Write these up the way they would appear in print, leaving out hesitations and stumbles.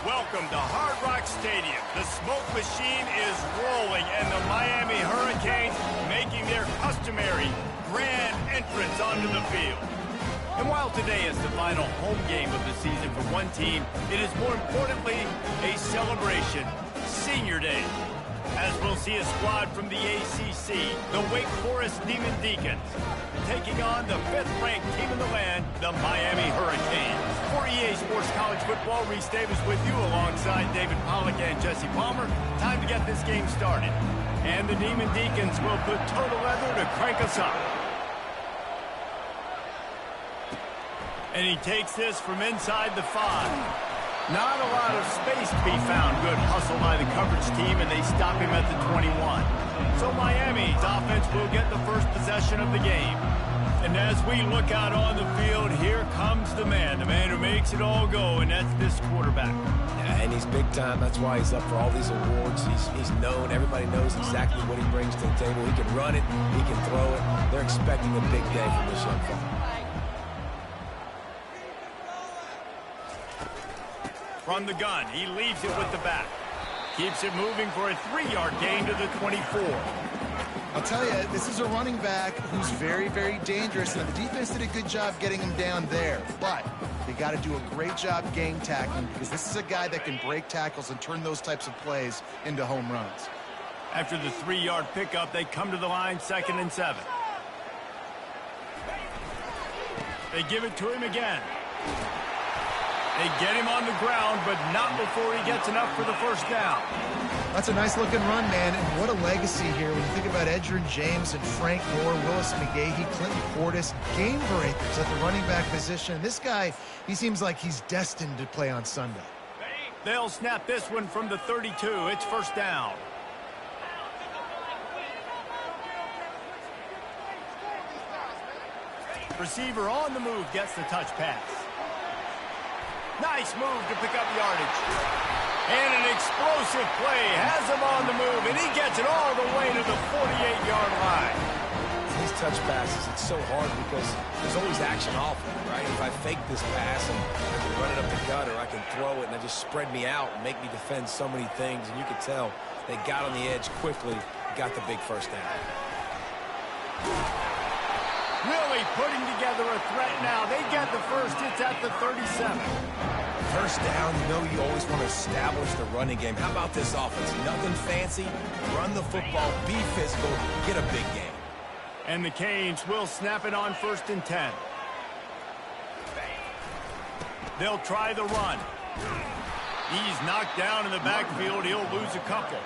Welcome to Hard Rock Stadium. The smoke machine is rolling, and the Miami Hurricanes making their customary grand entrance onto the field. And while today is the final home game of the season for one team, it is more importantly a celebration, Senior Day. As we'll see a squad from the ACC, the Wake Forest Demon Deacons, taking on the 5th-ranked team in the land, the Miami Hurricanes. For EA Sports College Football, Reese Davis with you alongside David Pollack and Jesse Palmer. Time to get this game started. And the Demon Deacons will put total leather to crank us up. And he takes this from inside the 5. Not a lot of space to be found. Good hustle by the coverage team, and they stop him at the 21. So Miami's offense will get the first possession of the game. And as we look out on the field, here comes the man who makes it all go, and that's this quarterback. Yeah, and he's big time. That's why he's up for all these awards. He's known. Everybody knows exactly what he brings to the table. He can run it. He can throw it. They're expecting a big day from this young fella. From the gun, he leaves it with the back. Keeps it moving for a 3-yard gain to the 24. I'll tell you, this is a running back who's very, very dangerous, and the defense did a good job getting him down there. But they got to do a great job gang tackling, because this is a guy that can break tackles and turn those types of plays into home runs. After the 3-yard pickup, they come to the line, 2nd and 7. They give it to him again. They get him on the ground, but not before he gets enough for the first down. That's a nice-looking run, man, and what a legacy here. When you think about Edgerrin James and Frank Moore, Willis McGahee, Clinton Portis, game breakers at the running back position. This guy, he seems like he's destined to play on Sunday. They'll snap this one from the 32. It's first down. Receiver on the move gets the touch pass. Nice move to pick up yardage. And an explosive play has him on the move, and he gets it all the way to the 48-yard line. These touch passes, it's so hard because there's always action off of it, right? If I fake this pass and I can run it up the gut, or I can throw it and they just spread me out and make me defend so many things, and you can tell they got on the edge quickly, got the big first down. Really putting together a threat now. They get the first. It's at the 37. First down, you know you always want to establish the running game. How about this offense? Nothing fancy. Run the football, be physical, get a big game. And the Canes will snap it on 1st and 10. They'll try the run. He's knocked down in the backfield. He'll lose a couple.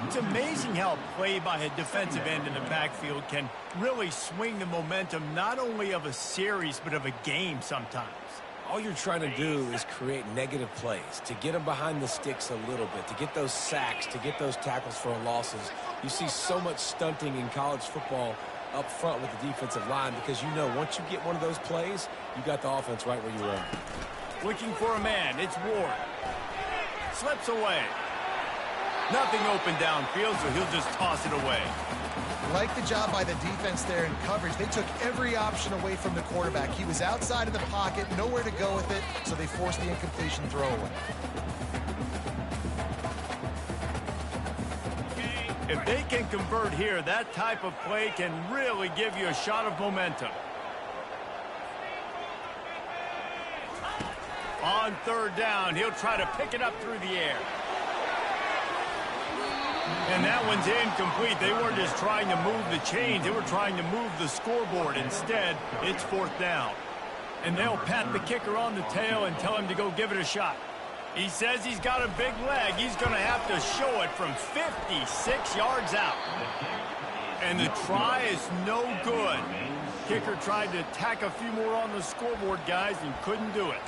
It's amazing how play by a defensive end in the backfield can really swing the momentum not only of a series but of a game sometimes. All you're trying to do is create negative plays, to get them behind the sticks a little bit, to get those sacks, to get those tackles for losses. You see so much stunting in college football up front with the defensive line because you know once you get one of those plays, you got the offense right where you are. Looking for a man. It's Ward. Slips away. Nothing open downfield, so he'll just toss it away. Like the job by the defense there in coverage. They took every option away from the quarterback. He was outside of the pocket, nowhere to go with it, so they forced the incompletion throwaway. If they can convert here, that type of play can really give you a shot of momentum. On 3rd down, he'll try to pick it up through the air. And that one's incomplete. They weren't just trying to move the chains. They were trying to move the scoreboard. Instead, it's 4th down. And they'll pat the kicker on the tail and tell him to go give it a shot. He says he's got a big leg. He's going to have to show it from 56 yards out. And the try is no good. Kicker tried to tack a few more on the scoreboard, guys, and couldn't do it.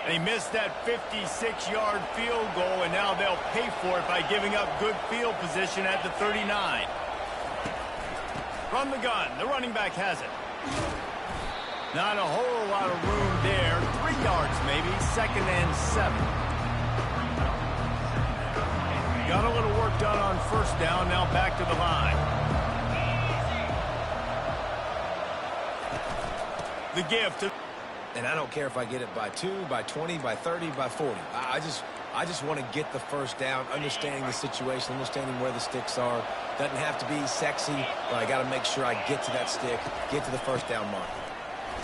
They missed that 56-yard field goal, and now they'll pay for it by giving up good field position at the 39. From the gun, the running back has it. Not a whole lot of room there. 3 yards maybe, 2nd and 7. Got a little work done on first down, now back to the line. The gift. And I don't care if I get it by 2, by 20, by 30, by 40. I just want to get the first down, understanding the situation, understanding where the sticks are. Doesn't have to be sexy, but I got to make sure I get to that stick, get to the first down mark.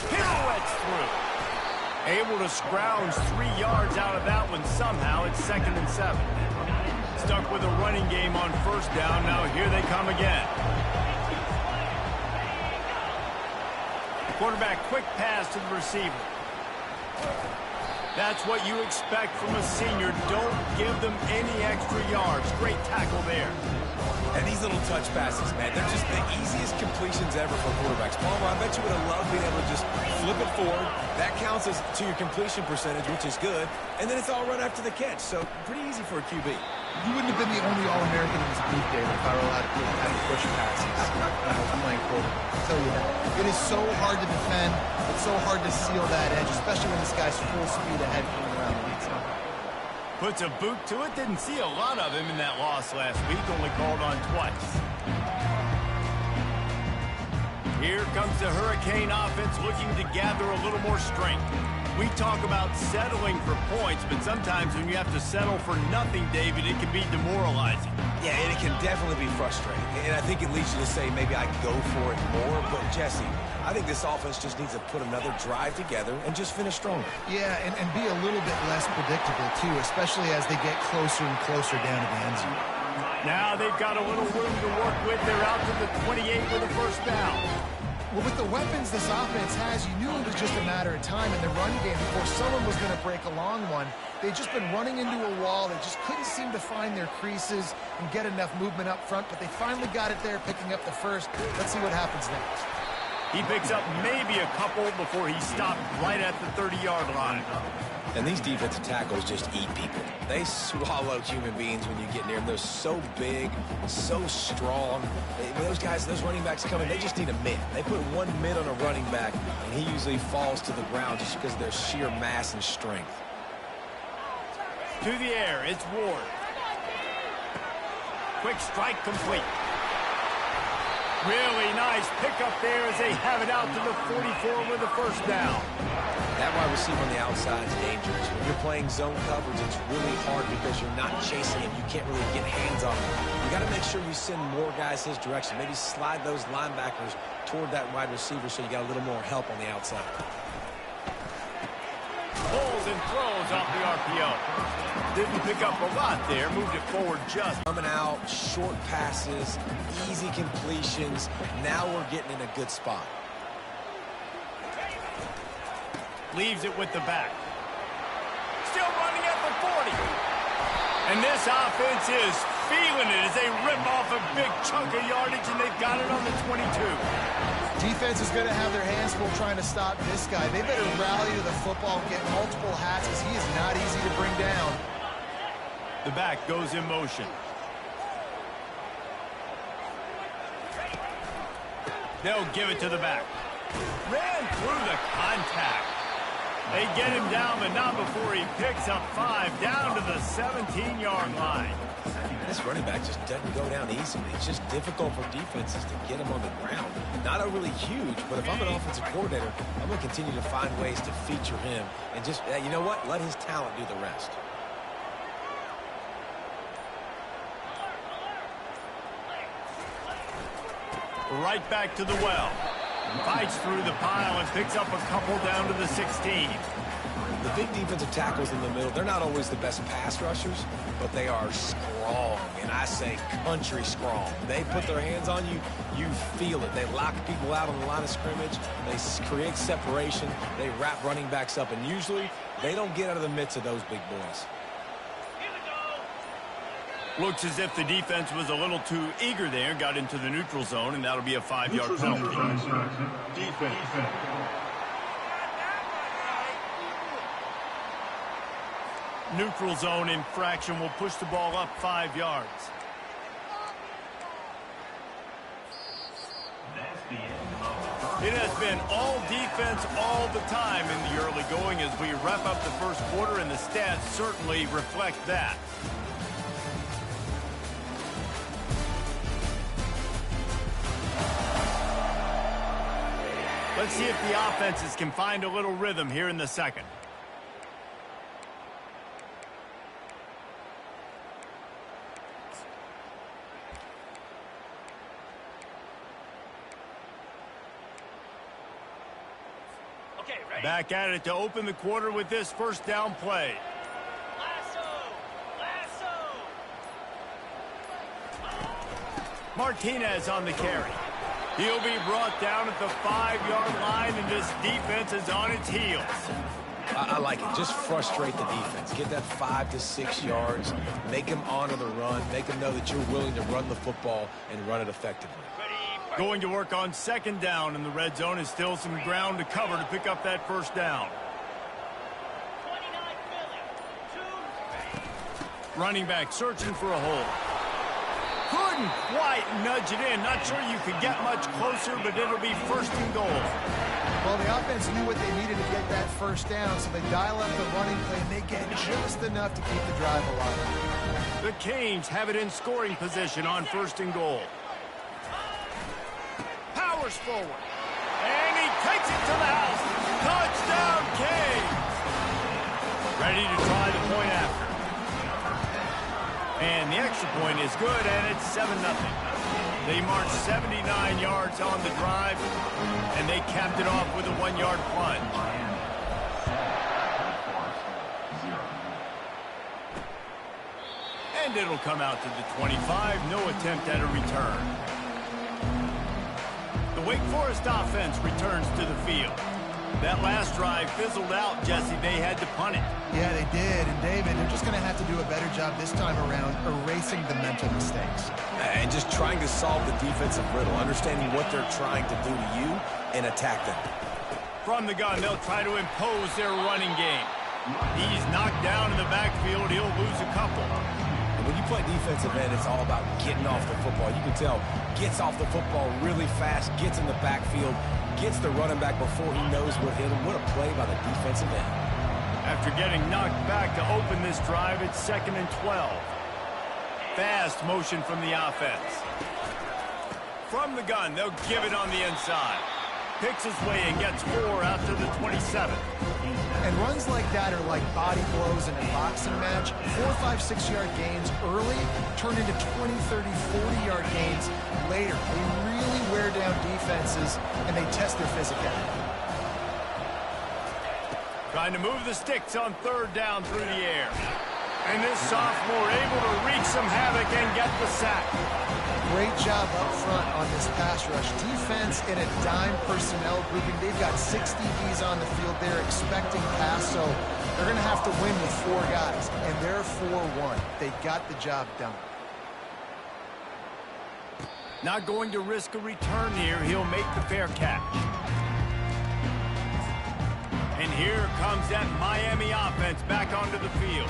Pirouettes through. Able to scrounge 3 yards out of that one somehow. It's 2nd and 7. Stuck with a running game on first down. Now here they come again. Quarterback, quick pass to the receiver. That's what you expect from a senior. Don't give them any extra yards. Great tackle there. And these little touch passes, man, they're just the easiest completions ever for quarterbacks. Palmer, I bet you would have loved being able to just flip it forward. That counts as to your completion percentage, which is good. And then it's all run after the catch, so pretty easy for a QB. You wouldn't have been the only All-American in this booth, David, if I were allowed to have you push passes when I was playing quarterback. I'll tell you that. It is so hard to defend. It's so hard to seal that edge, especially when this guy's full speed ahead coming around the lead zone. Puts a boot to it. Didn't see a lot of him in that loss last week. Only called on twice. Here comes the Hurricane offense looking to gather a little more strength. We talk about settling for points, but sometimes when you have to settle for nothing, David, it can be demoralizing. Yeah, and it can definitely be frustrating. And I think it leads you to say maybe I go for it more. But, Jesse, I think this offense just needs to put another drive together and just finish stronger. Yeah, and be a little bit less predictable, too, especially as they get closer and closer down to the end zone. Now they've got a little room to work with. They're out to the 28 with a first down. Well, with the weapons this offense has, you knew it was just a matter of time in the run game before someone was going to break a long one. They'd just been running into a wall. They just couldn't seem to find their creases and get enough movement up front, but they finally got it there, picking up the first. Let's see what happens next. He picks up maybe a couple before he stopped right at the 30-yard line. And these defensive tackles just eat people. They swallow human beings when you get near them. They're so big, so strong. When those guys, those running backs come in, they just need a mid. They put one mid on a running back, and he usually falls to the ground just because of their sheer mass and strength. To the air, it's Ward. Quick strike complete. Really nice pickup there as they have it out to the 44 with a first down. That wide receiver on the outside is dangerous. When you're playing zone coverage, it's really hard because you're not chasing him. You can't really get hands on him. You got to make sure you send more guys his direction. Maybe slide those linebackers toward that wide receiver so you got a little more help on the outside. Pulls and throws off the RPO. Didn't pick up a lot there. Moved it forward just. Coming out, short passes, easy completions. Now we're getting in a good spot. Leaves it with the back. Still running at the 40. And this offense is feeling it as they rip off a big chunk of yardage, and they've got it on the 22. Defense is going to have their hands full trying to stop this guy. They better rally to the football and get multiple hats because he is not easy to bring down. The back goes in motion. They'll give it to the back. Ran through the contact. They get him down, but not before he picks up 5 down to the 17-yard line. This running back just doesn't go down easily. It's just difficult for defenses to get him on the ground. Not overly huge, but if I'm an offensive coordinator, I'm going to continue to find ways to feature him and just, you know what, let his talent do the rest. Right back to the well. Fights through the pile and picks up a couple down to the 16. The big defensive tackles in the middle, they're not always the best pass rushers, but they are strong, and I say country strong. They put their hands on you, you feel it. They lock people out on the line of scrimmage. They create separation. They wrap running backs up, and usually they don't get out of the midst of those big boys. Looks as if the defense was a little too eager there, got into the neutral zone, and that'll be a 5-yard penalty. Defense. Neutral zone infraction will push the ball up 5 yards. It has been all defense all the time in the early going as we wrap up the first quarter, and the stats certainly reflect that. Let's see if the offenses can find a little rhythm here in the second. Okay, ready? Back at it to open the quarter with this first down play. Lasso! Martinez on the carry. He'll be brought down at the 5-yard line, and this defense is on its heels. I like it. Just frustrate the defense. Get that 5 to 6 yards. Make them honor the run. Make them know that you're willing to run the football and run it effectively. Going to work on second down, and the red zone is still some ground to cover to pick up that first down. 29 Philly. Running back searching for a hole. Couldn't quite nudge it in. Not sure you could get much closer, but it'll be first and goal. Well, the offense knew what they needed to get that first down, so they dial up the running play, and they get just enough to keep the drive alive. The Canes have it in scoring position on first and goal. Powers forward. And he takes it to the house. Touchdown, Canes. Ready to try the point after. And the extra point is good, and it's 7-0. They marched 79 yards on the drive, and they capped it off with a 1-yard plunge. And it'll come out to the 25. No attempt at a return. The Wake Forest offense returns to the field. That last drive fizzled out, Jesse. They had to punt it. Yeah, they did. And, David, they're just going to have to do a better job this time around erasing the mental mistakes. And just trying to solve the defensive riddle, understanding what they're trying to do to you and attack them. From the gun, they'll try to impose their running game. He's knocked down in the backfield. He'll lose a couple. When you play defensive end, it's all about getting off the football. You can tell, gets off the football really fast, gets in the backfield, gets the running back before he knows what hit him. What a play by the defensive end. After getting knocked back to open this drive, it's 2nd and 12. Fast motion from the offense. From the gun, they'll give it on the inside. Picks his way and gets 4 out to the 27. And runs like that are like body blows in a boxing match. 4, 5, 6-yard gains early turn into 20, 30, 40-yard gains later. They really wear down defenses, and they test their physicality. Trying to move the sticks on 3rd down through the air. And this sophomore able to wreak some havoc and get the sack. Great job up front on this pass rush. Defense in a dime personnel grouping. They've got 6 DBs on the field. They're expecting pass, so they're going to have to win with 4 guys. And they're 4-1. They got the job done. Not going to risk a return here. He'll make the fair catch. And here comes that Miami offense back onto the field.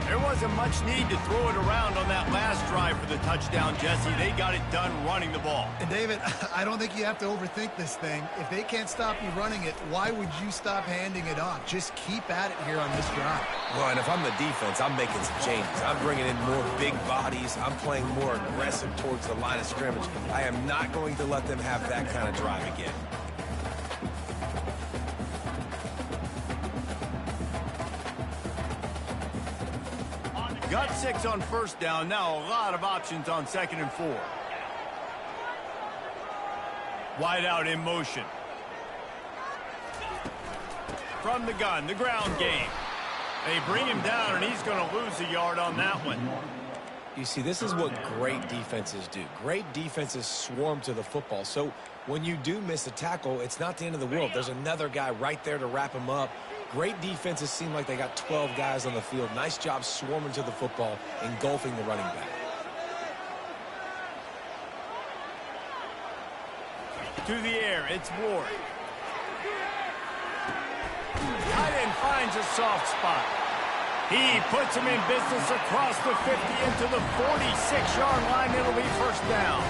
There wasn't much need to throw it around on that last drive for the touchdown, Jesse. They got it done running the ball. And, David, I don't think you have to overthink this thing. If they can't stop you running it, why would you stop handing it off? Just keep at it here on this drive. Well, and if I'm the defense, I'm making some changes. I'm bringing in more big bodies. I'm playing more aggressive towards the line of scrimmage. I am not going to let them have that kind of drive again. Got 6 on first down. Now a lot of options on 2nd and 4. Wide out in motion. From the gun, the ground game. They bring him down, and he's going to lose a yard on that one. You see, this is what great defenses do. Great defenses swarm to the football. So when you do miss a tackle, it's not the end of the world. There's another guy right there to wrap him up. Great defenses seem like they got 12 guys on the field. Nice job swarming to the football, engulfing the running back. To the air, it's Ward. Tight end finds a soft spot. He puts him in business across the 50 into the 46-yard line. It'll be first down.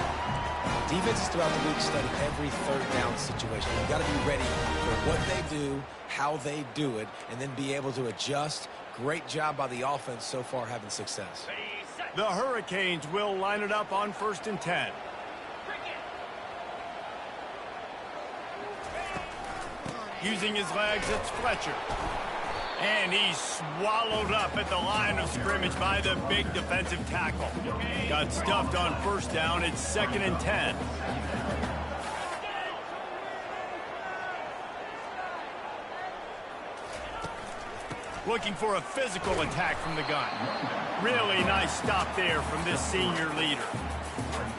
Defenses throughout the week study every 3rd down situation. You've got to be ready for what they do, how they do it, and then be able to adjust. Great job by the offense so far having success. The Hurricanes will line it up on 1st and 10. Using his legs, it's Fletcher. And he's swallowed up at the line of scrimmage by the big defensive tackle. Got stuffed on first down. It's 2nd and 10. Looking for a physical attack from the gun. Really nice stop there from this senior leader.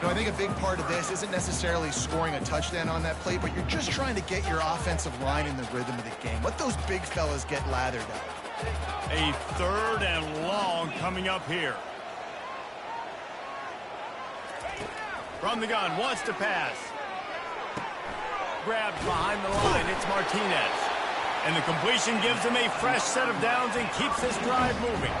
I think a big part of this isn't necessarily scoring a touchdown on that play, but you're just trying to get your offensive line in the rhythm of the game. Let those big fellas get lathered up. A 3rd and long coming up here. From the gun, wants to pass. Grabbed behind the line, it's Martinez. And the completion gives him a fresh set of downs and keeps this drive moving.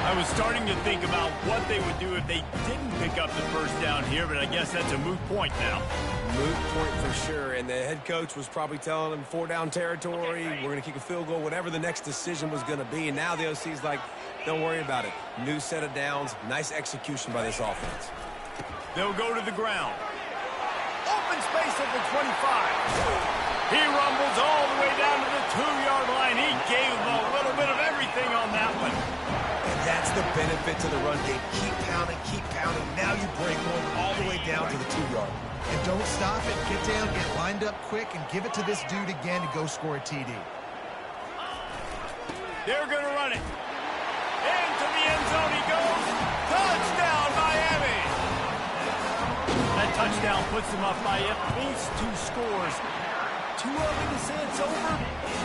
I was starting to think about what they would do if they didn't pick up the first down here, but I guess that's a moot point now. Moot point for sure, and the head coach was probably telling them 4-down territory, we're going to kick a field goal, whatever the next decision was going to be. And now the OC's like, don't worry about it. New set of downs, nice execution by this offense. They'll go to the ground. Open space at the 25. He rumbles all the way down to the 2-yard line. He gave them a little bit of everything on that one. And that's the benefit to the run game. Keep pounding, keep pounding. Now you break one all the way down to the 2-yard. And don't stop it. Get down, get lined up quick, and give it to this dude again to go score a TD. They're going to run it. Into the end zone he goes. Touchdown, Miami. That touchdown puts them up by at least 2 scores. Too early to say it's over?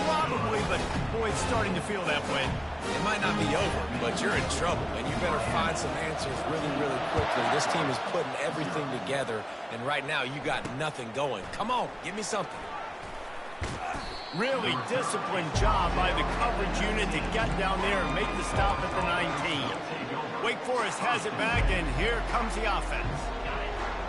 Probably, but boy, it's starting to feel that way. It might not be over, but you're in trouble, and you better find some answers really, really quickly. This team is putting everything together, and right now you got nothing going. Come on, give me something. Really disciplined job by the coverage unit to get down there and make the stop at the 19. Wake Forest has it back, and here comes the offense.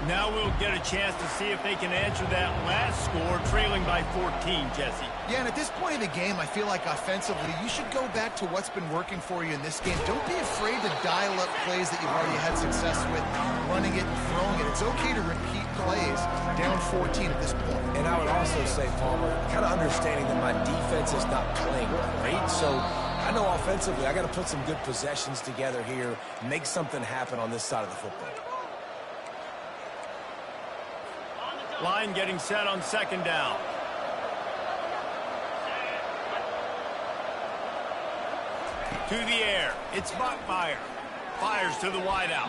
Now we'll get a chance to see if they can answer that last score, trailing by 14, Jesse. Yeah, and at this point in the game, I feel like offensively, you should go back to what's been working for you in this game. Don't be afraid to dial up plays that you've already had success with, running it and throwing it. It's okay to repeat plays down 14 at this point. And I would also say, Palmer, kind of understanding that my defense is not playing great, so I know offensively I got to put some good possessions together here, make something happen on this side of the football. Line getting set on 2nd down. To the air. It's Buckmeyer. Fires to the wideout.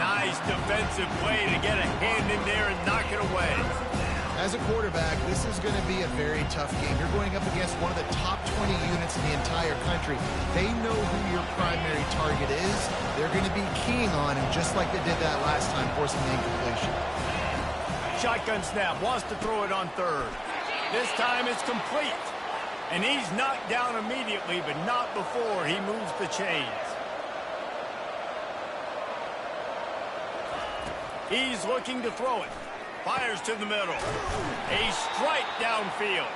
Nice defensive play to get a hand in there and knock it away. As a quarterback, this is going to be a very tough game. You're going up against one of the top 20 units in the entire country. They know who your primary target is. They're going to be keying on him just like they did that last time, forcing the incompletion. Shotgun snap, wants to throw it on 3rd. This time it's complete. And he's knocked down immediately, but not before he moves the chains. He's looking to throw it. Fires to the middle. A strike downfield.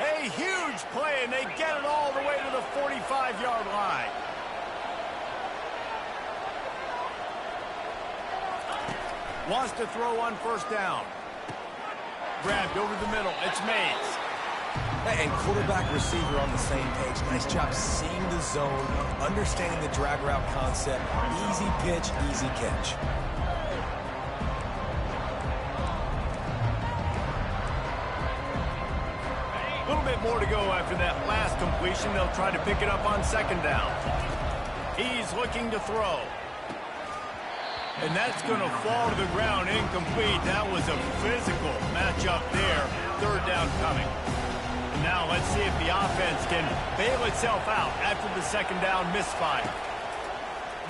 A huge play, and they get it all the way to the 45-yard line. Wants to throw on 1st down. Grabbed over the middle. It's Mays. And quarterback receiver on the same page. Nice job seeing the zone, understanding the drag route concept. Easy pitch, easy catch. A little bit more to go after that last completion. They'll try to pick it up on 2nd down. He's looking to throw. And that's going to fall to the ground incomplete. That was a physical matchup there. 3rd down coming. And now let's see if the offense can bail itself out after the 2nd down misfire.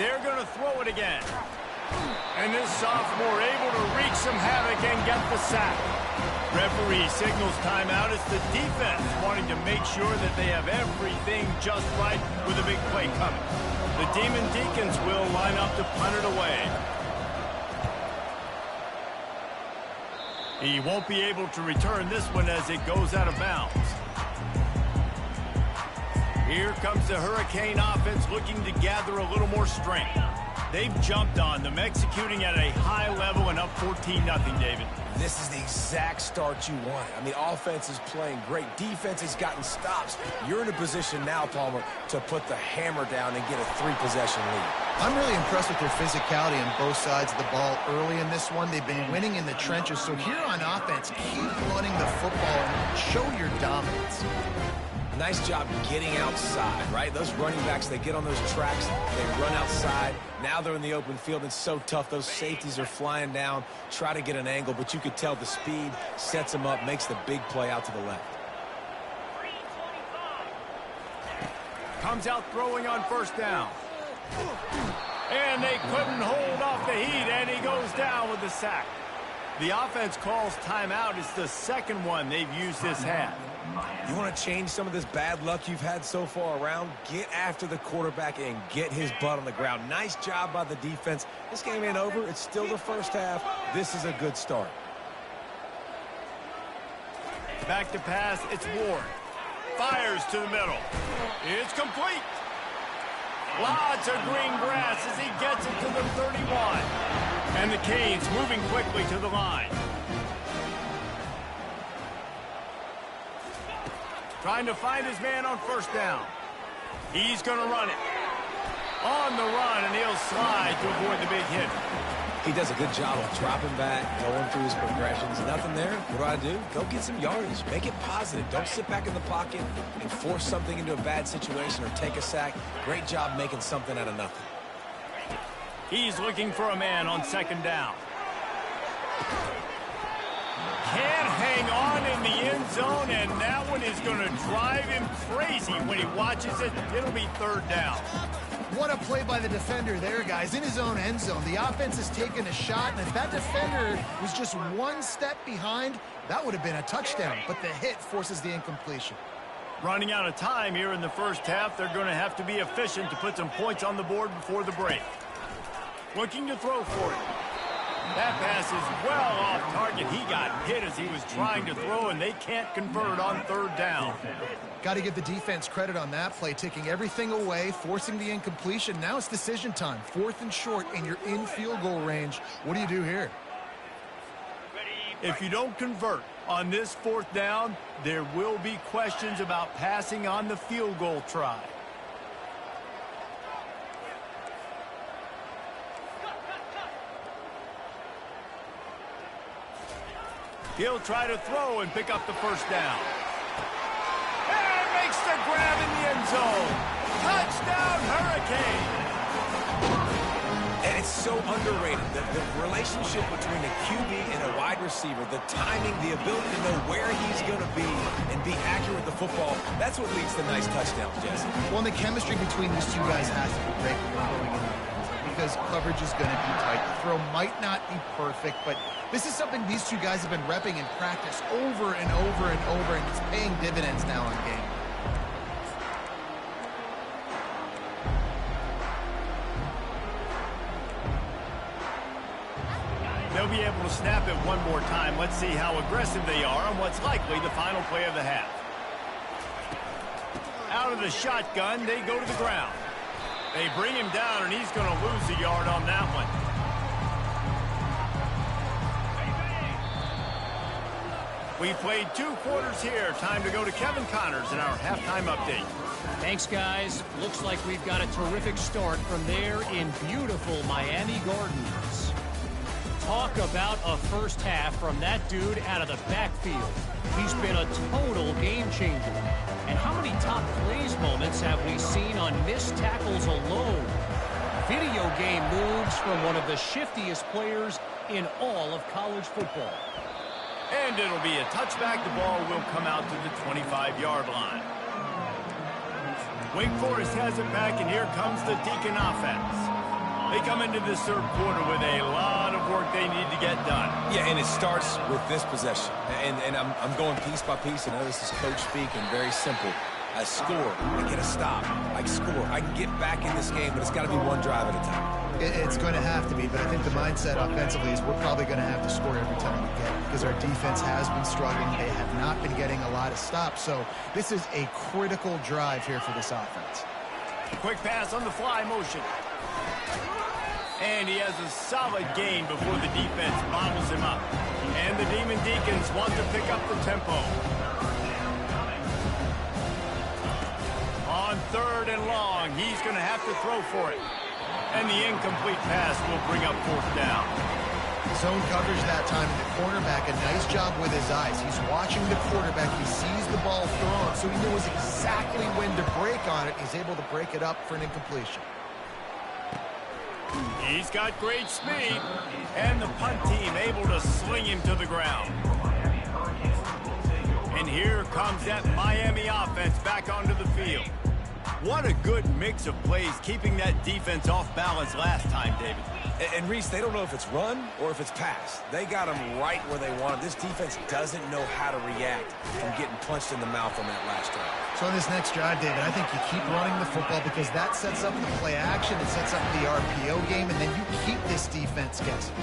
They're going to throw it again. And this sophomore able to wreak some havoc and get the sack. Referee signals timeout. It's the defense wanting to make sure that they have everything just right with a big play coming. The Demon Deacons will line up to punt it away. He won't be able to return this one as it goes out of bounds. Here comes the Hurricane offense looking to gather a little more strength. They've jumped on them, executing at a high level and up 14-0, David. This is the exact start you want. I mean, offense is playing great. Defense has gotten stops. You're in a position now, Palmer, to put the hammer down and get a 3-possession lead. I'm really impressed with their physicality on both sides of the ball early in this one. They've been winning in the trenches. So here on offense, keep running the football and show your dominance. Nice job getting outside, right? Those running backs, they get on those tracks, they run outside. Now they're in the open field. It's so tough. Those safeties are flying down, try to get an angle, but you could tell the speed sets them up, makes the big play out to the left. Comes out throwing on first down. And they couldn't hold off the heat, and he goes down with the sack. The offense calls timeout. It's the second one they've used this half. You want to change some of this bad luck you've had so far around? Get after the quarterback and get his butt on the ground. Nice job by the defense. This game ain't over. It's still the first half. This is a good start. Back to pass. It's Ward. Fires to the middle. It's complete. Lots of green grass as he gets it to the 31. And the Canes moving quickly to the line. Trying to find his man on first down. He's going to run it. On the run, and he'll slide to avoid the big hit. He does a good job of dropping back, going through his progressions. Nothing there. What do? Go get some yardage. Make it positive. Don't sit back in the pocket and force something into a bad situation or take a sack. Great job making something out of nothing. He's looking for a man on second down. Can't hang on in the end zone, and that one is going to drive him crazy when he watches it. It'll be third down. What a play by the defender there, guys. In his own end zone, the offense has taken a shot, and if that defender was just one step behind, that would have been a touchdown, but the hit forces the incompletion. Running out of time here in the first half, they're going to have to be efficient to put some points on the board before the break. Looking to throw for it. That pass is well off target. He got hit as he was trying to throw, and they can't convert on third down. Got to give the defense credit on that play, taking everything away, forcing the incompletion. Now it's decision time. 4th and short, and you're in field goal range. What do you do here? If you don't convert on this 4th down, there will be questions about passing on the field goal try. He'll try to throw and pick up the first down. And makes the grab in the end zone. Touchdown, Hurricane. And it's so underrated. The relationship between a QB and a wide receiver, the timing, the ability to know where he's going to be and be accurate with the football, that's what leads to nice touchdowns, Jesse. Well, and the chemistry between these two guys has to be great when you're going in the end zone, because coverage is going to be tight. The throw might not be perfect, but this is something these two guys have been repping in practice over and over and over, and it's paying dividends now in game. They'll be able to snap it one more time. Let's see how aggressive they are on what's likely the final play of the half. Out of the shotgun, they go to the ground. They bring him down, and he's going to lose a yard on that one. We played 2 quarters here. Time to go to Kevin Connors in our halftime update. Thanks, guys. Looks like we've got a terrific start from there in beautiful Miami Gardens. Talk about a first half from that dude out of the backfield. He's been a total game changer. And how many top plays moments have we seen on missed tackles alone? Video game moves from one of the shiftiest players in all of college football. And it'll be a touchback. The ball will come out to the 25-yard line. Wake Forest has it back, and here comes the Deacon offense. They come into this third quarter with a lot of work they need to get done. Yeah, and it starts with this possession. And I'm going piece by piece. I know this is coach speak and very simple. I score, I get a stop, I score. I can get back in this game, but it's got to be one drive at a time. It's going to have to be, but I think the mindset offensively is we're probably going to have to score every time we get it, because our defense has been struggling. They have not been getting a lot of stops, so this is a critical drive here for this offense. Quick pass on the fly motion. And he has a solid gain before the defense bottles him up. And the Demon Deacons want to pick up the tempo. On 3rd and long, he's going to have to throw for it. And the incomplete pass will bring up 4th down. Zone coverage that time, and the cornerback, a nice job with his eyes. He's watching the quarterback. He sees the ball thrown, so he knows exactly when to break on it. He's able to break it up for an incompletion. He's got great speed, and the punt team able to sling him to the ground. And here comes that Miami offense back onto the field. What a good mix of plays, keeping that defense off balance last time, David. And Reese, they don't know if it's run or if it's pass. They got them right where they want them. This defense doesn't know how to react from getting punched in the mouth on that last drive. So in this next drive, David, I think you keep running the football because that sets up the play action, it sets up the RPO game, and then you keep this defense guessing.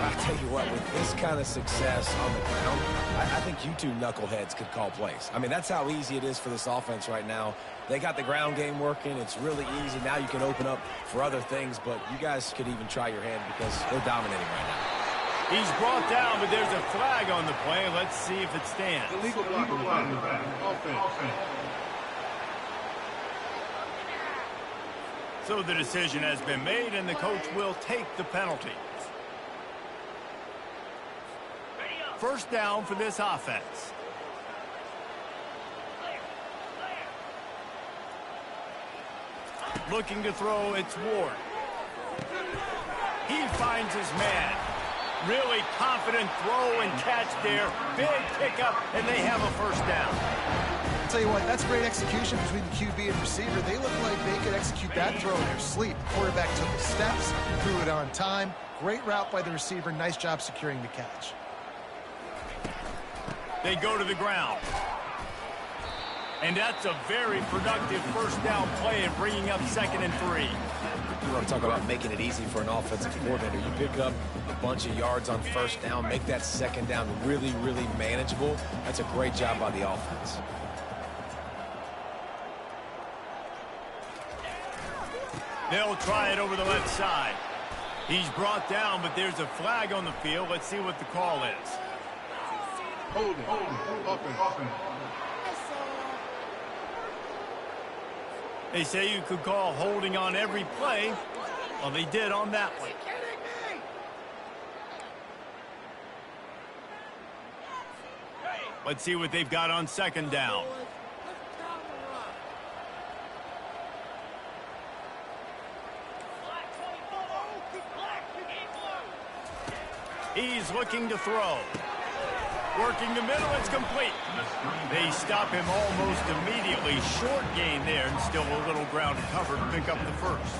I'll tell you what, with this kind of success on the ground, I think you two knuckleheads could call plays. I mean, that's how easy it is for this offense right now. They got the ground game working. It's really easy. Now you can open up for other things, but you guys could even try your hand because they're dominating right now. He's brought down, but there's a flag on the play. Let's see if it stands. Illegal flag. Offense. So the decision has been made, and the coach will take the penalty. 1st down for this offense. Looking to throw, it's Ward. He finds his man. Really confident throw and catch there. Big pickup, and they have a 1st down. I'll tell you what, that's great execution between the QB and receiver. They look like they could execute that throw in their sleep. The quarterback took his steps, threw it on time. Great route by the receiver. Nice job securing the catch. They go to the ground. And that's a very productive 1st down play and bringing up 2nd and 3. You want to talk about making it easy for an offensive coordinator. You pick up a bunch of yards on 1st down, make that 2nd down really, really manageable. That's a great job by the offense. They'll try it over the left side. He's brought down, but there's a flag on the field. Let's see what the call is. Holding. Offense. They say you could call holding on every play. Well, they did on that one. Let's see what they've got on 2nd down. He's looking to throw. Working the middle, it's complete. They stop him almost immediately. Short gain there, and still a little ground to cover to pick up the 1st.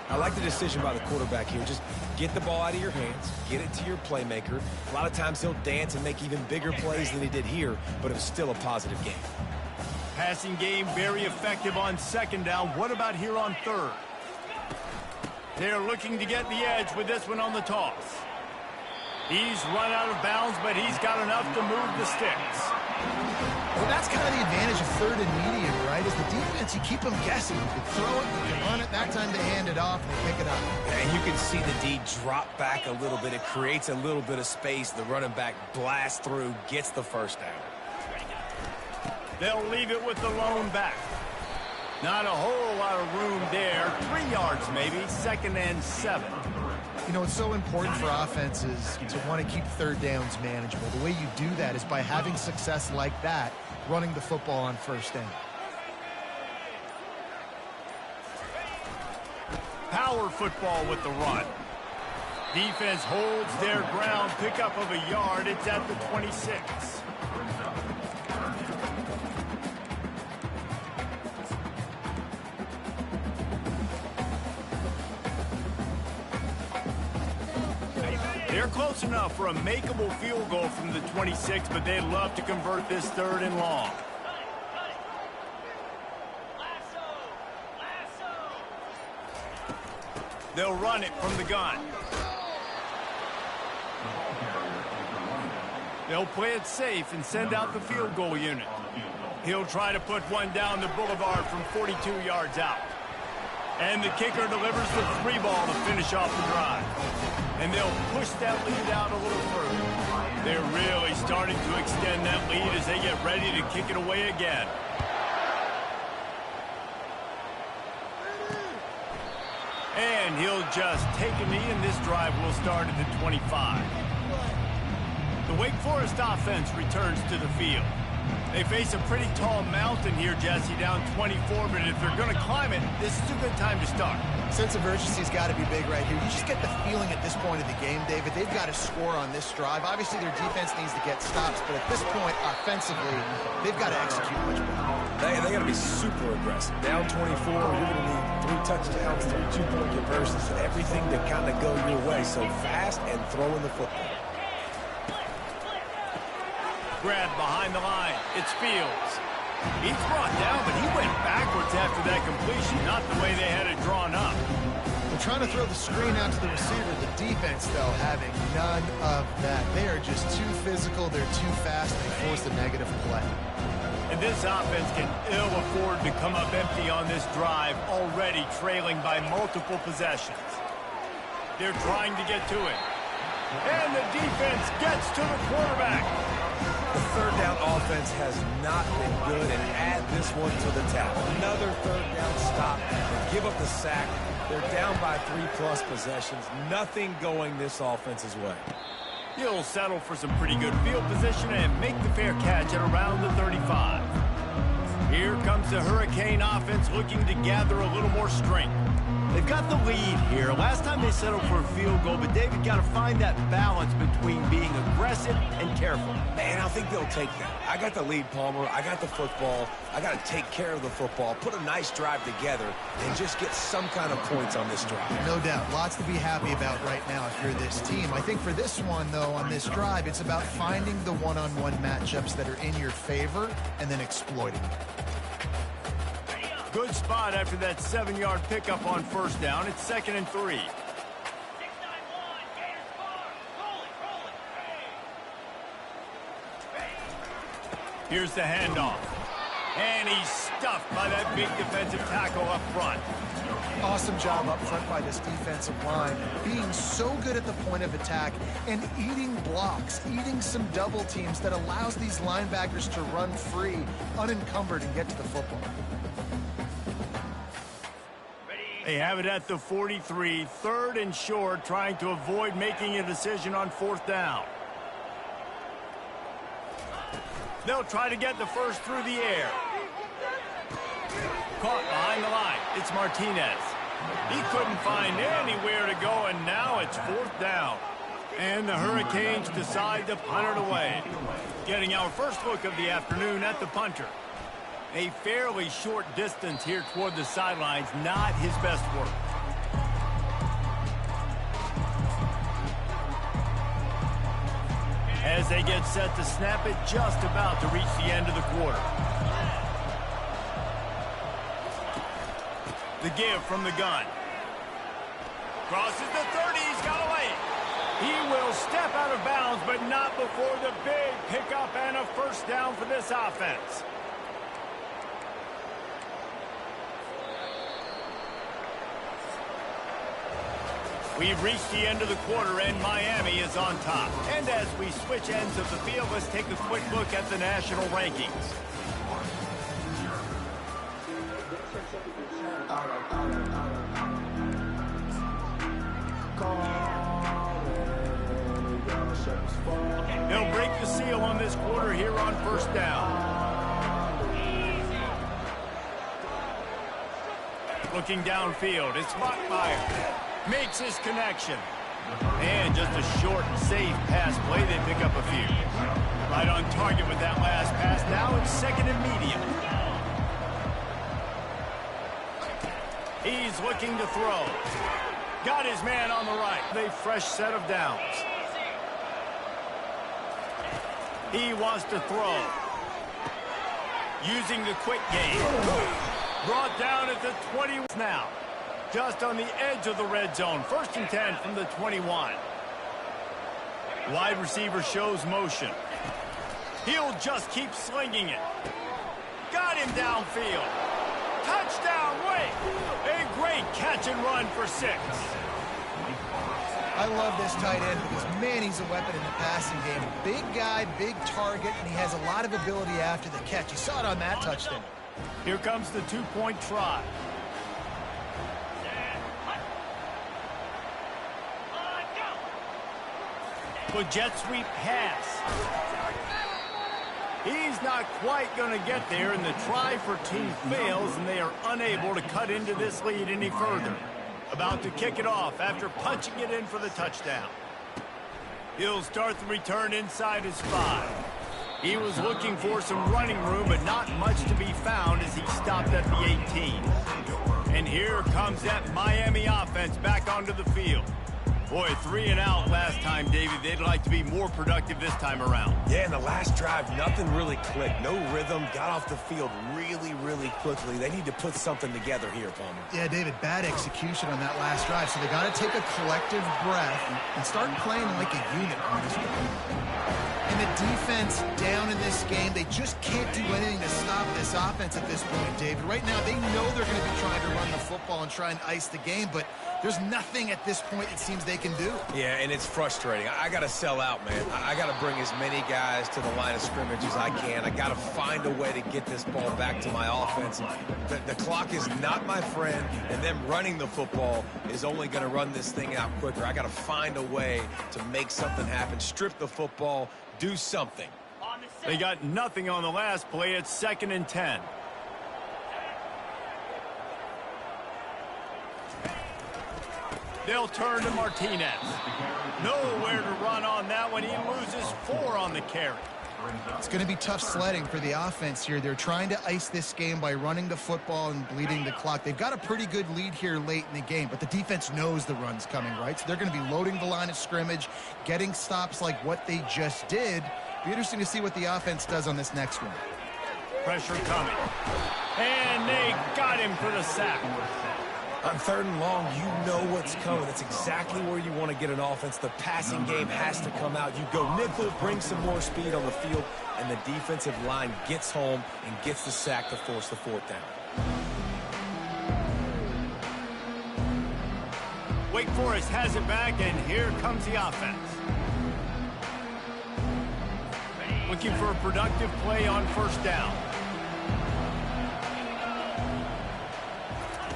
I like the decision by the quarterback here. Just get the ball out of your hands, get it to your playmaker. A lot of times he'll dance and make even bigger plays than he did here, but it was still a positive game. Passing game very effective on 2nd down. What about here on 3rd? They're looking to get the edge with this one on the toss. He's run out of bounds, but he's got enough to move the sticks. Well, that's kind of the advantage of 3rd and medium, right? Is the defense, you keep them guessing. You can throw it, you can run it. That time they hand it off, and they pick it up. And you can see the D drop back a little bit. It creates a little bit of space. The running back blasts through, gets the 1st down. They'll leave it with the lone back. Not a whole lot of room there. 3 yards maybe, 2nd and 7. You know, it's so important for offenses to want to keep 3rd downs manageable. The way you do that is by having success like that, running the football on 1st down. Power football with the run. Defense holds their ground, pickup of a yard. It's at the 26. They're close enough for a makeable field goal from the 26, but they'd love to convert this 3rd and long. They'll run it from the gun. They'll play it safe and send out the field goal unit. He'll try to put one down the boulevard from 42 yards out. And the kicker delivers the 3 ball to finish off the drive. And they'll push that lead out a little further. They're really starting to extend that lead as they get ready to kick it away again. And he'll just take a knee, and this drive will start at the 25. The Wake Forest offense returns to the field. They face a pretty tall mountain here, Jesse, down 24, but if they're going to climb it, this is a good time to start. Sense of urgency's got to be big right here. You just get the feeling at this point of the game, David, they've got to score on this drive. Obviously, their defense needs to get stops, but at this point, offensively, they've got to execute much better. They got to be super aggressive. Down 24, you're going to need 3 touchdowns, 3 two-point conversions, everything to kind of go your way. So fast and throwing the football. Grab behind the line. It's Fields. He's brought down, but he went backwards after that completion, not the way they had it drawn up. They're trying to throw the screen out to the receiver. The defense, though, having none of that. They are just too physical. They're too fast. They force a negative play. And this offense can ill afford to come up empty on this drive, already trailing by multiple possessions. They're trying to get to it. And the defense gets to the quarterback. The third down offense has not been good, and add this one to the tally. Another third down stop. They give up the sack. They're down by 3+ possessions. Nothing going this offense's way. He'll settle for some pretty good field position and make the fair catch at around the 35. Here comes the Hurricane offense looking to gather a little more strength. They've got the lead here. Last time they settled for a field goal, but David got to find that balance between being aggressive and careful. And I think they'll take that. I got the lead, Palmer. I got the football. I got to take care of the football, put a nice drive together, and just get some kind of points on this drive. No doubt. Lots to be happy about right now if you're this team. I think for this one, though, on this drive, it's about finding the one-on-one matchups that are in your favor and then exploiting them. Good spot after that 7-yard pickup on first down. It's 2nd and 3. 6-9-1, Gators far. Rolling. Here's the handoff. And he's stuffed by that big defensive tackle up front. Awesome job up front by this defensive line, being so good at the point of attack and eating blocks, eating some double teams that allows these linebackers to run free, unencumbered, and get to the football. They have it at the 43, 3rd and short, trying to avoid making a decision on 4th down. They'll try to get the first through the air. Caught behind the line. It's Martinez. He couldn't find anywhere to go, and now it's 4th down. And the Hurricanes decide to punt it away. Getting our first look of the afternoon at the punter. A fairly short distance here toward the sidelines, not his best work. As they get set to snap it, just about to reach the end of the quarter. The give from the gun. Crosses the 30, he's got away. He will step out of bounds, but not before the big pickup and a first down for this offense. We've reached the end of the quarter, and Miami is on top. And as we switch ends of the field, let's take a quick look at the national rankings. They'll break the seal on this quarter here on first down. Looking downfield, it's Bachmeier. Makes his connection. And just a short and safe pass play. They pick up a few. Right on target with that last pass. Now it's 2nd and medium. He's looking to throw. Got his man on the right. A fresh set of downs. He wants to throw. Using the quick game. Brought down at the 20 now. Just on the edge of the red zone. 1st and 10 from the 21. Wide receiver shows motion. He'll just keep slinging it. Got him downfield. Touchdown, wait! A great catch and run for 6. I love this tight end because, man, he's a weapon in the passing game. Big guy, big target, and he has a lot of ability after the catch. You saw it on that touchdown. Here comes the 2-point try. With jet sweep pass. He's not quite going to get there, and the try for 2 fails, and they are unable to cut into this lead any further. About to kick it off after punching it in for the touchdown. He'll start the return inside his 5. He was looking for some running room, but not much to be found as he stopped at the 18. And here comes that Miami offense back onto the field. Boy, 3 and out last time, David. They'd like to be more productive this time around. Yeah, in the last drive, nothing really clicked. No rhythm, got off the field really, really quickly. They need to put something together here, Palmer. Yeah, David, bad execution on that last drive, so they got to take a collective breath and start playing like a unit on this one. And the defense down in this game, they just can't do anything to stop this offense at this point, David. Right now, they know they're going to be trying to run the football and try and ice the game, but there's nothing at this point it seems they can do. Yeah, and it's frustrating. I got to sell out, man. I got to bring as many guys to the line of scrimmage as I can. I got to find a way to get this ball back to my offense. The clock is not my friend, and them running the football is only going to run this thing out quicker. I got to find a way to make something happen, strip the football, do something. They got nothing on the last play. It's 2nd and 10. They'll turn to Martinez. Nowhere to run on that one. He loses 4 on the carry. It's going to be tough sledding for the offense here. They're trying to ice this game by running the football and bleeding the clock. They've got a pretty good lead here late in the game, but the defense knows the run's coming, right? So they're going to be loading the line of scrimmage, getting stops like what they just did. Be interesting to see what the offense does on this next one. Pressure coming. And they got him for the sack. On 3rd and long, you know what's coming. That's exactly where you want to get an offense. The passing game has to come out. You go nickel, bring some more speed on the field, and the defensive line gets home and gets the sack to force the 4th down. Wake Forest has it back, and here comes the offense. Looking for a productive play on 1st down.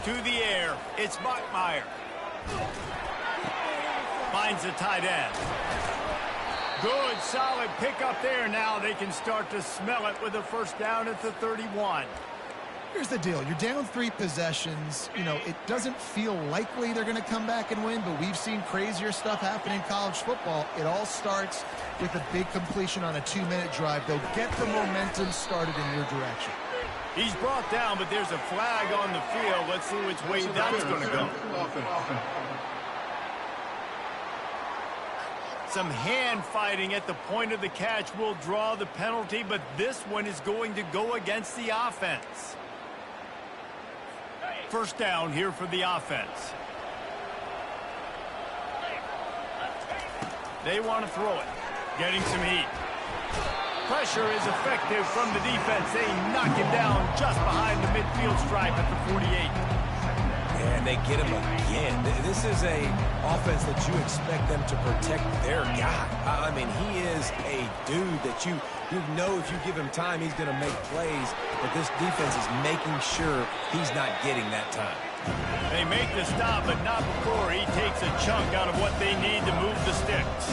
To the air, it's Bachmeier. Finds the tight end. Good, solid pickup there. Now they can start to smell it with a 1st down at the 31. Here's the deal. You're down 3 possessions. You know, it doesn't feel likely they're going to come back and win, but we've seen crazier stuff happen in college football. It all starts with a big completion on a 2-minute drive. They'll get the momentum started in your direction. He's brought down, but there's a flag on the field. Let's see which way that's going to go. Some hand fighting at the point of the catch will draw the penalty, but this one is going to go against the offense. 1st down here for the offense. They want to throw it. Getting some heat. Pressure is effective from the defense. They knock him down just behind the midfield stripe at the 48. And they get him again. This is a offense that you expect them to protect their guy. I mean, he is a dude that you know if you give him time, he's going to make plays. But this defense is making sure he's not getting that time. They make the stop, but not before he takes a chunk out of what they need to move the sticks.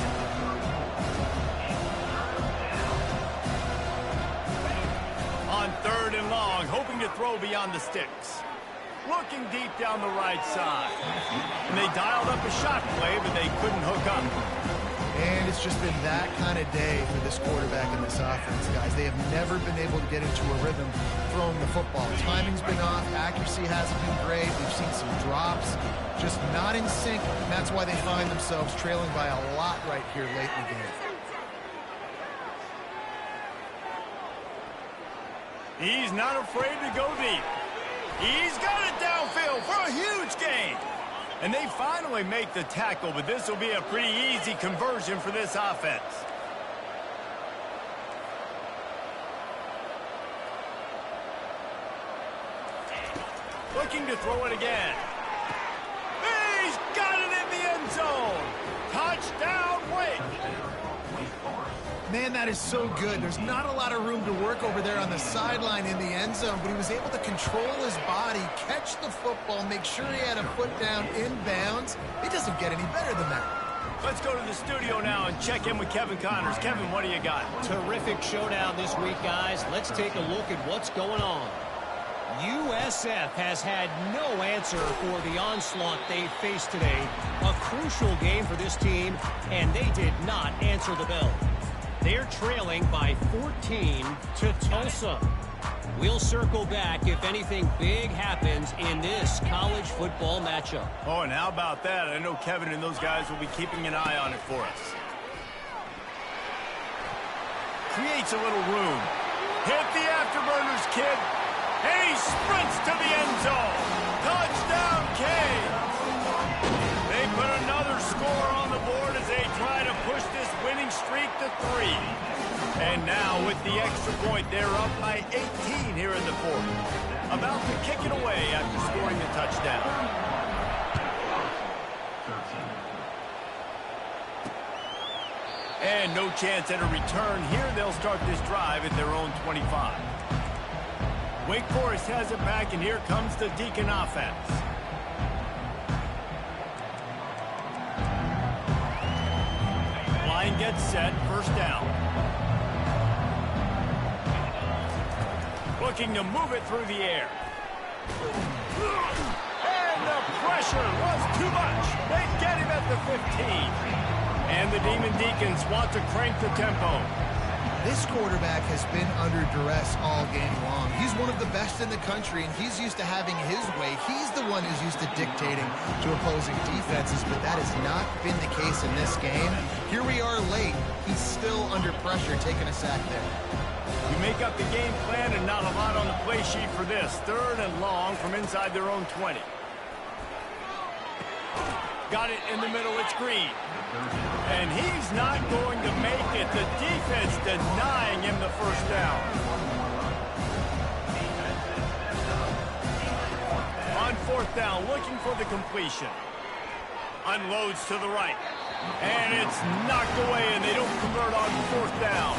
On 3rd and long, hoping to throw beyond the sticks. Looking deep down the right side. And they dialed up a shot play, but they couldn't hook up. And it's just been that kind of day for this quarterback and this offense, guys. They have never been able to get into a rhythm throwing the football. Timing's been off. Accuracy hasn't been great. We've seen some drops. Just not in sync, and that's why they find themselves trailing by a lot right here late in the game. He's not afraid to go deep. He's got it downfield for a huge gain. And they finally make the tackle, but this will be a pretty easy conversion for this offense. looking to throw it again. He's got it in the end zone. Touchdown, Wake. Man, that is so good. There's not a lot of room to work over there on the sideline in the end zone, but he was able to control his body, catch the football, make sure he had a foot down inbounds. It doesn't get any better than that. Let's go to the studio now and check in with Kevin Connors. Kevin, what do you got? Terrific showdown this week, guys. Let's take a look at what's going on. USF has had no answer for the onslaught they faced today. A crucial game for this team, and they did not answer the bell. They're trailing by 14 to Tulsa. We'll circle back if anything big happens in this college football matchup. Oh, and how about that? I know Kevin and those guys will be keeping an eye on it for us. Creates a little room. Hit the afterburners, kid. And he sprints to the end zone. Touchdown, K. They put another score on the board as they try to push this winning streak to 3. And now with the extra point, they're up by 18 here in the fourth. About to kick it away after scoring the touchdown. And no chance at a return here. They'll start this drive at their own 25. Wake Forest has it back, and here comes the Deacon offense. Line gets set, first down. Looking to move it through the air. And the pressure was too much. They get him at the 15. And the Demon Deacons want to crank the tempo. This quarterback has been under duress all game long. He's one of the best in the country, and he's used to having his way. He's the one who's used to dictating to opposing defenses, but that has not been the case in this game. Here we are late. He's still under pressure, taking a sack there. You make up the game plan and not a lot on the play sheet for this. 3rd and long from inside their own 20. Got it in the middle, it's Green. And he's not going to make it. The defense denying him the first down. On 4th down, looking for the completion. Unloads to the right. And it's knocked away, and they don't convert on 4th down.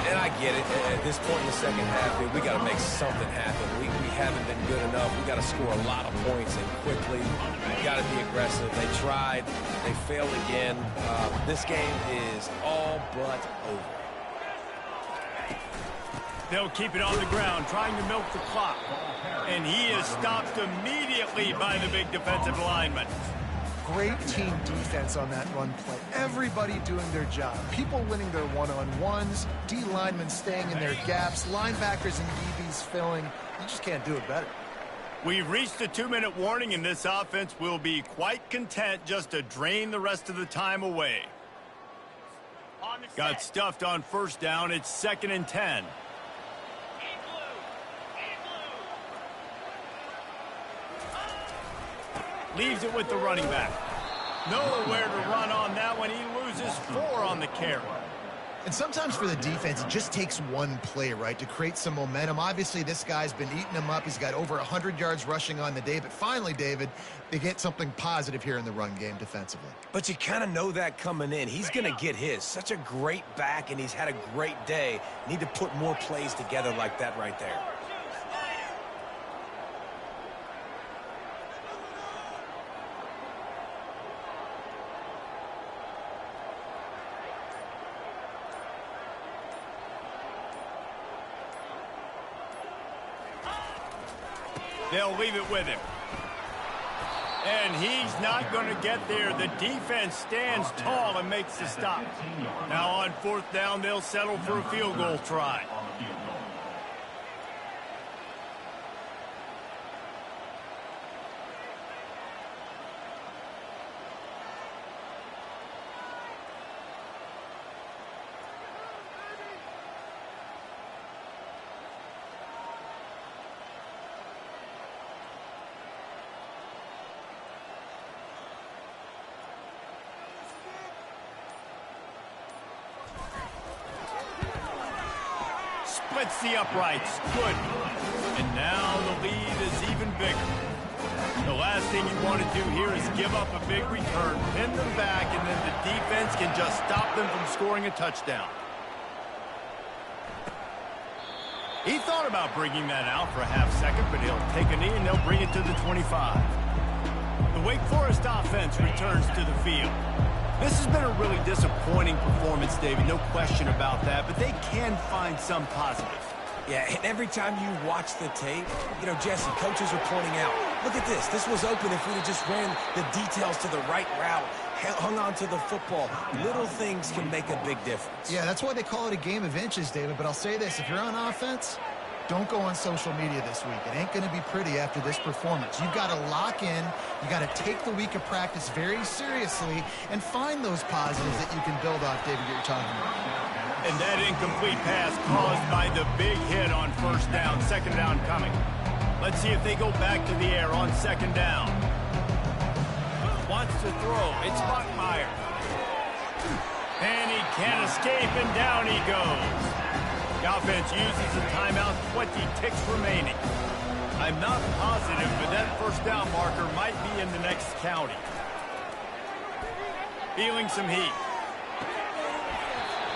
And I get it. At this point in the second half, we got to make something happen. We haven't been good enough. We got to score a lot of points and quickly. We got to be aggressive. They tried. They failed again. This game is all but over. They'll keep it on the ground, trying to milk the clock. And he is stopped immediately by the big defensive lineman. Great team defense on that run play. Everybody doing their job. People winning their one-on-ones, D linemen staying in their gaps, linebackers and DBs filling. You just can't do it better. We've reached a 2-minute warning, and this offense will be quite content just to drain the rest of the time away. Got stuffed on first down. It's 2nd and 10. Leaves it with the running back. Nowhere to run on that one. He loses 4 on the carry. And sometimes for the defense, it just takes one play, right, to create some momentum. Obviously, this guy's been eating them up. He's got over 100 yards rushing on the day. But finally, David, they get something positive here in the run game defensively. But you kind of know that coming in. He's going to get his. Such a great back, and he's had a great day. Need to put more plays together like that right there. They'll leave it with him. And he's not going to get there. The defense stands tall and makes the stop. Now on 4th down, they'll settle for a field goal try. Splits the uprights. Good. And now the lead is even bigger. The last thing you want to do here is give up a big return, pin them back, and then the defense can just stop them from scoring a touchdown. He thought about bringing that out for a half second, but he'll take a knee and they'll bring it to the 25. The Wake Forest offense returns to the field. This has been a really disappointing performance, David, no question about that, but they can find some positive. Yeah, and every time you watch the tape, you know, Jesse, coaches are pointing out, look at this. This was open if we'd have just ran the details to the right route, hung on to the football. Little things can make a big difference. Yeah, that's why they call it a game of inches, David. But I'll say this, if you're on offense, don't go on social media this week. It ain't going to be pretty after this performance. You've got to lock in. You got to take the week of practice very seriously and find those positives that you can build off, David, that you're talking about. And that incomplete pass caused by the big hit on first down. Second down coming. Let's see if they go back to the air on second down. Wants to throw. It's Buckmeyer. And he can't escape, and down he goes. The offense uses a timeout, 20 ticks remaining. I'm not positive, but that first down marker might be in the next county. Feeling some heat.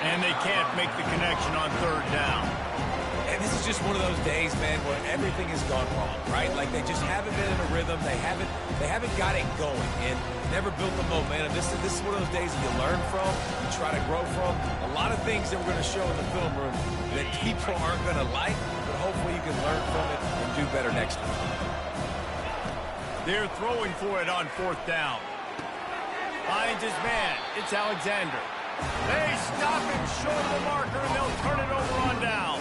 And they can't make the connection on third down. And this is just one of those days, man, where everything has gone wrong, right? Like they just haven't been in a rhythm. They haven't got it going and never built the momentum. This is one of those days that you learn from, you try to grow from. A lot of things that we're going to show in the film room that people aren't going to like, but hopefully you can learn from it and do better next time. They're throwing for it on fourth down. Finds his man. It's Alexander. They stop him short of the marker, and they'll turn it over on down.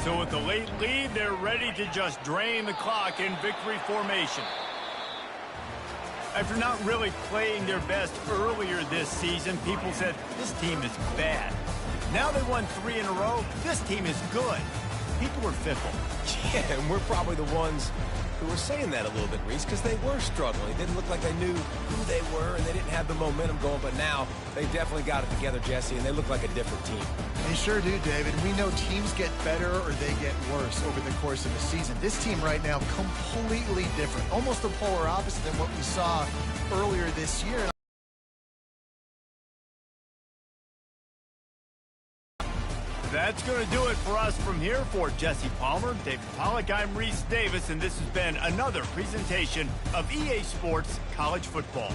So with the late lead, they're ready to just drain the clock in victory formation. After not really playing their best earlier this season, people said, this team is bad. Now they won 3 in a row. This team is good. People are fickle. Yeah, and we're probably the ones who were saying that a little bit, Reese, because they were struggling. It didn't look like they knew who they were, and they didn't have the momentum going. But now they definitely got it together, Jesse, and they look like a different team. They sure do, David. We know teams get better or they get worse over the course of the season. This team right now, completely different. Almost the polar opposite than what we saw earlier this year. That's going to do it for us from here. For Jesse Palmer, David Pollack, I'm Reese Davis, and this has been another presentation of EA Sports College Football.